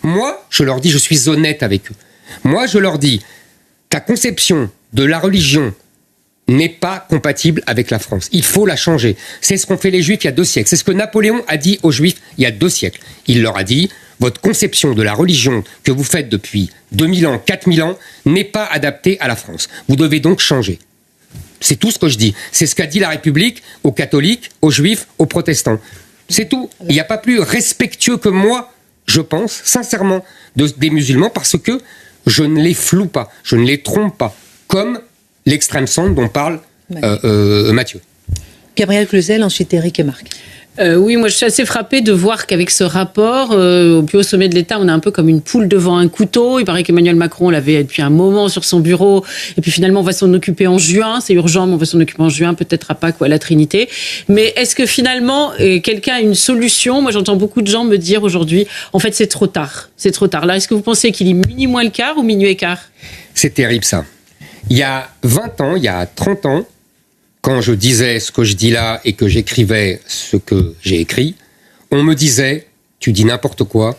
Moi, je leur dis, je suis honnête avec eux. Moi, je leur dis, ta conception de la religion n'est pas compatible avec la France. Il faut la changer. C'est ce qu'ont fait les Juifs il y a 2 siècles. C'est ce que Napoléon a dit aux Juifs il y a 2 siècles. Il leur a dit, votre conception de la religion que vous faites depuis 2000 ans, 4000 ans, n'est pas adaptée à la France. Vous devez donc changer. C'est tout ce que je dis. C'est ce qu'a dit la République aux catholiques, aux Juifs, aux protestants. C'est tout. Il n'y a pas plus respectueux que moi, je pense, sincèrement, des musulmans, parce que je ne les floue pas, je ne les trompe pas, comme l'extrême centre dont parle Mathieu. Gabriel Cluzel, ensuite Éric et Marc. Oui, moi je suis assez frappée de voir qu'avec ce rapport, au plus haut sommet de l'État, on est un peu comme une poule devant un couteau. Il paraît qu'Emmanuel Macron l'avait depuis un moment sur son bureau, et puis finalement on va s'en occuper en juin. C'est urgent, mais on va s'en occuper en juin, peut-être à Pâques ou à la Trinité. Mais est-ce que finalement quelqu'un a une solution ? Moi j'entends beaucoup de gens me dire aujourd'hui, en fait c'est trop tard. C'est trop tard. Là, est-ce que vous pensez qu'il est minuit moins le quart ou minuit et quart ? C'est terrible ça. Il y a 20 ans, il y a 30 ans, quand je disais ce que je dis là et que j'écrivais ce que j'ai écrit, on me disait, tu dis n'importe quoi,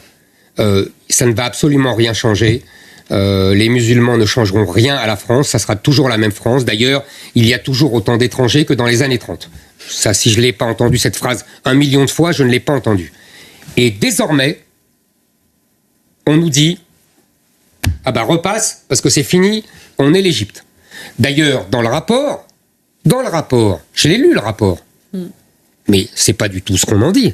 ça ne va absolument rien changer, les musulmans ne changeront rien à la France, ça sera toujours la même France. D'ailleurs, il y a toujours autant d'étrangers que dans les années 30. Ça, si je ne l'ai pas entendu cette phrase 1 million de fois, je ne l'ai pas entendue. Et désormais, on nous dit, ah bah repasse, parce que c'est fini, on est l'Égypte. D'ailleurs, dans le rapport, je l'ai lu le rapport, mais c'est pas du tout ce qu'on en dit.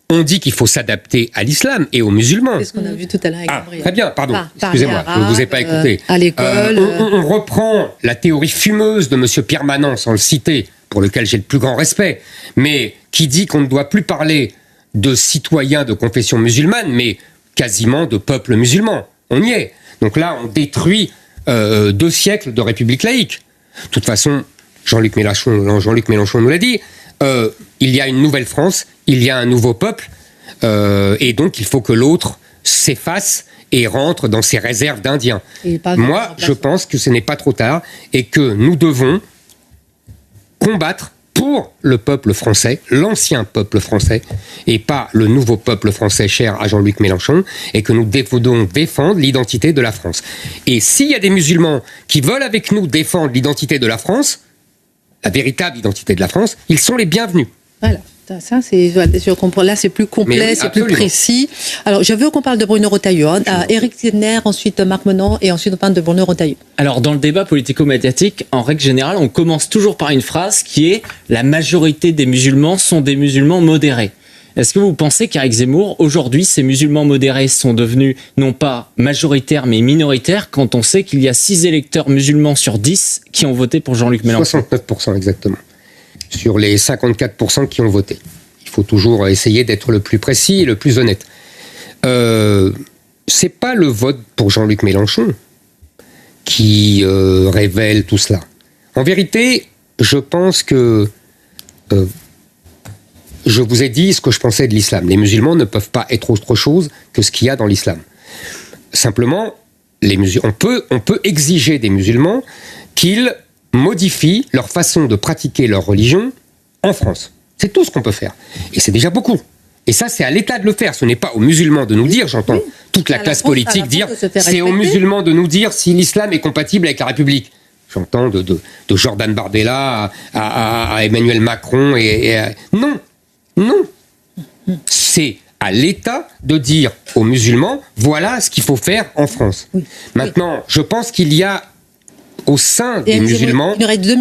On dit qu'il faut s'adapter à l'islam et aux musulmans. C'est ce qu'on a vu tout à l'heure avec Gabriel. Très bien, pardon, excusez-moi, je ne vous ai pas écouté. À l'école. On reprend la théorie fumeuse de M. Pierre Manant, sans le citer, pour lequel j'ai le plus grand respect, mais qui dit qu'on ne doit plus parler de citoyens de confession musulmane, mais quasiment de peuple musulman. On y est. Donc là, on détruit 2 siècles de république laïque. De toute façon, Jean-Luc Mélenchon nous l'a dit, il y a une nouvelle France, il y a un nouveau peuple, et donc il faut que l'autre s'efface et rentre dans ses réserves d'Indiens. Moi, je pense que ce n'est pas trop tard, et que nous devons combattre pour le peuple français, l'ancien peuple français, et pas le nouveau peuple français cher à Jean-Luc Mélenchon, et que nous devons défendre l'identité de la France. Et s'il y a des musulmans qui veulent avec nous défendre l'identité de la France, la véritable identité de la France, ils sont les bienvenus. Voilà. Ça, c'est, je comprends. Là, c'est plus complet, oui, c'est plus précis. Alors, je veux qu'on parle de Bruno Retailleau. Éric Zidner, ensuite Marc Menon, et ensuite on parle de Bruno Retailleau. Alors, dans le débat politico-médiatique, en règle générale, on commence toujours par une phrase qui est « la majorité des musulmans sont des musulmans modérés ». Est-ce que vous pensez qu'Éric Zemmour, aujourd'hui, ces musulmans modérés sont devenus non pas majoritaires, mais minoritaires, quand on sait qu'il y a 6 électeurs musulmans sur 10 qui ont voté pour Jean-Luc Mélenchon ? 69% exactement. Sur les 54% qui ont voté. Il faut toujours essayer d'être le plus précis et le plus honnête. C'est pas le vote pour Jean-Luc Mélenchon qui révèle tout cela. En vérité, je pense que je vous ai dit ce que je pensais de l'islam. Les musulmans ne peuvent pas être autre chose que ce qu'il y a dans l'islam. Simplement, on peut exiger des musulmans qu'ils modifient leur façon de pratiquer leur religion en France. C'est tout ce qu'on peut faire. Et c'est déjà beaucoup. Et ça, c'est à l'État de le faire. Ce n'est pas aux musulmans de nous dire, j'entends toute la classe politique dire, c'est aux musulmans de nous dire si l'islam est compatible avec la République. J'entends de Jordan Bardella à Emmanuel Macron Non. C'est à l'État de dire aux musulmans, voilà ce qu'il faut faire en France. Maintenant, je pense qu'il y a au sein des musulmans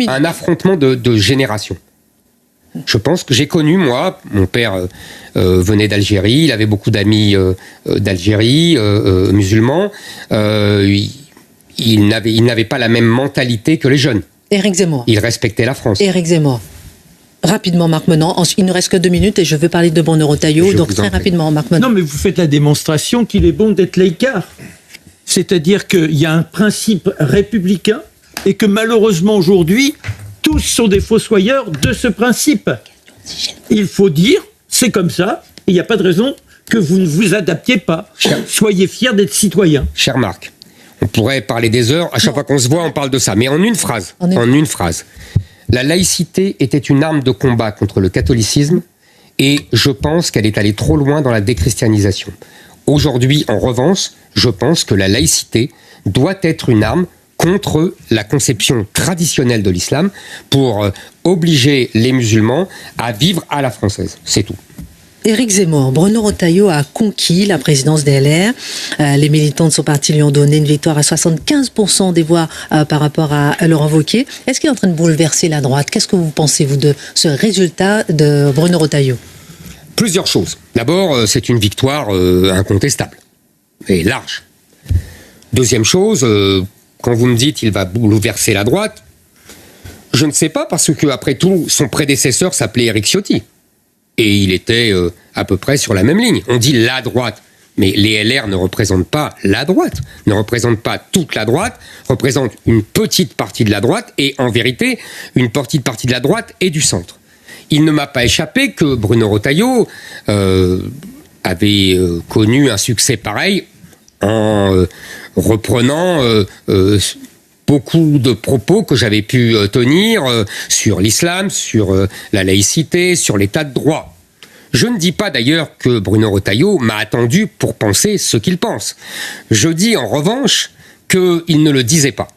un affrontement de générations. Je pense que j'ai connu, moi, mon père venait d'Algérie, il avait beaucoup d'amis d'Algérie, musulmans, il n'avait pas la même mentalité que les jeunes. Éric Zemmour. Il respectait la France. Éric Zemmour. Rapidement, Marc Menon. Il ne reste que 2 minutes et je veux parler de Bruno Retailleau, donc très rapidement, Marc Menon. Non, mais vous faites la démonstration qu'il est bon d'être laïcard. C'est-à-dire qu'il y a un principe républicain et que malheureusement aujourd'hui, tous sont des fossoyeurs de ce principe. Il faut dire, c'est comme ça, et il n'y a pas de raison que vous ne vous adaptiez pas. Soyez fiers d'être citoyen. Cher Marc, on pourrait parler des heures, à chaque fois qu'on se voit, on parle de ça, mais en une phrase. La laïcité était une arme de combat contre le catholicisme, et je pense qu'elle est allée trop loin dans la déchristianisation. Aujourd'hui, en revanche, je pense que la laïcité doit être une arme contre la conception traditionnelle de l'islam pour obliger les musulmans à vivre à la française. C'est tout. Éric Zemmour, Bruno Retailleau a conquis la présidence des LR. Les militants de son parti lui ont donné une victoire à 75% des voix par rapport à Laurent Wauquiez. Est-ce qu'il est en train de bouleverser la droite? Qu'est-ce que vous pensez, vous, de ce résultat de Bruno Retailleau? Plusieurs choses. D'abord, c'est une victoire incontestable et large. Deuxième chose, quand vous me dites qu'il va bouleverser la droite, je ne sais pas, parce que après tout, son prédécesseur s'appelait Éric Ciotti. Et il était à peu près sur la même ligne. On dit la droite. Mais les LR ne représentent pas la droite, ne représentent pas toute la droite, représentent une petite partie de la droite, et en vérité, une petite partie de la droite et du centre. Il ne m'a pas échappé que Bruno Retailleau avait connu un succès pareil en reprenant beaucoup de propos que j'avais pu tenir sur l'islam, sur la laïcité, sur l'état de droit. Je ne dis pas d'ailleurs que Bruno Retailleau m'a attendu pour penser ce qu'il pense. Je dis en revanche qu'il ne le disait pas.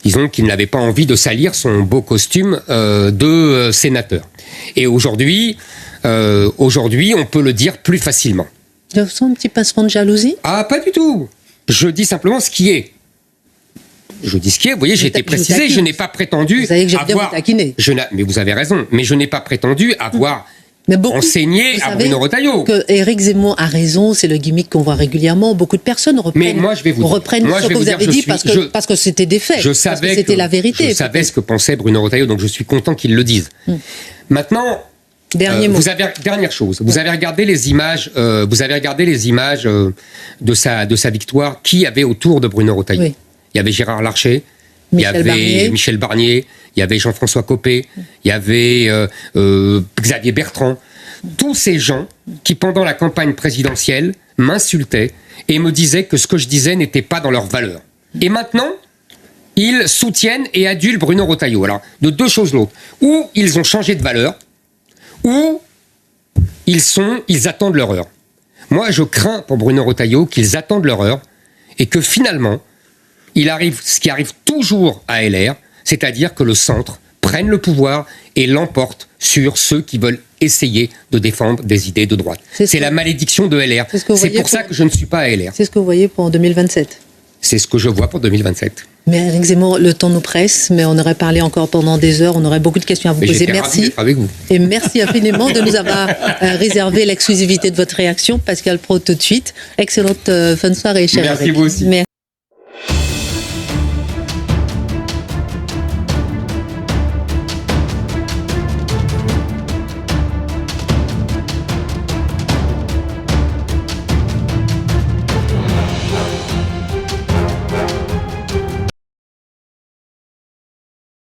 Disons qu'il n'avait pas envie de salir son beau costume de sénateur. Et aujourd'hui, on peut le dire plus facilement. Vous sentez un petit pincement de jalousie? Ah, pas du tout. Je dis simplement ce qui est. Je dis ce qui est. Vous voyez, j'ai été précisé. Je n'ai pas prétendu vous savez que j'aime bien vous taquiner. Mais vous avez raison. Mais je n'ai pas prétendu avoir enseigné à Bruno Retailleau. Que Éric Zemmour a raison, c'est le gimmick qu'on voit régulièrement. Beaucoup de personnes reprennent, ce que vous avez dit parce que c'était des faits. Je savais parce que c'était la vérité. Je savais ce que pensait Bruno Retailleau, donc je suis content qu'il le dise. Maintenant, dernière chose. Vous avez regardé les images. De sa victoire. Qui avait autour de Bruno Retailleau? Oui. Il y avait Gérard Larcher, il y avait Michel Barnier, il y avait Jean-François Copé, il y avait Xavier Bertrand. Tous ces gens qui, pendant la campagne présidentielle, m'insultaient et me disaient que ce que je disais n'était pas dans leurs valeurs. Et maintenant, ils soutiennent et adulent Bruno Retailleau. Alors, de deux choses l'autre. Ou ils ont changé de valeur, ou ils attendent leur heure. Moi, je crains pour Bruno Retailleau qu'ils attendent leur heure et que finalement, il arrive ce qui arrive toujours à LR, c'est-à-dire que le centre prenne le pouvoir et l'emporte sur ceux qui veulent essayer de défendre des idées de droite. C'est la malédiction de LR. C'est pour ça que je ne suis pas à LR. C'est ce que vous voyez pour 2027. C'est ce que je vois pour 2027. Mais Éric Zemmour, le temps nous presse, mais on aurait parlé encore pendant des heures, on aurait beaucoup de questions à vous poser. Merci. D'être avec vous. Et merci infiniment de nous avoir réservé l'exclusivité de votre réaction. Pascal Praud tout de suite. Excellente fin de soirée, cher Éric. Merci vous aussi. Merci.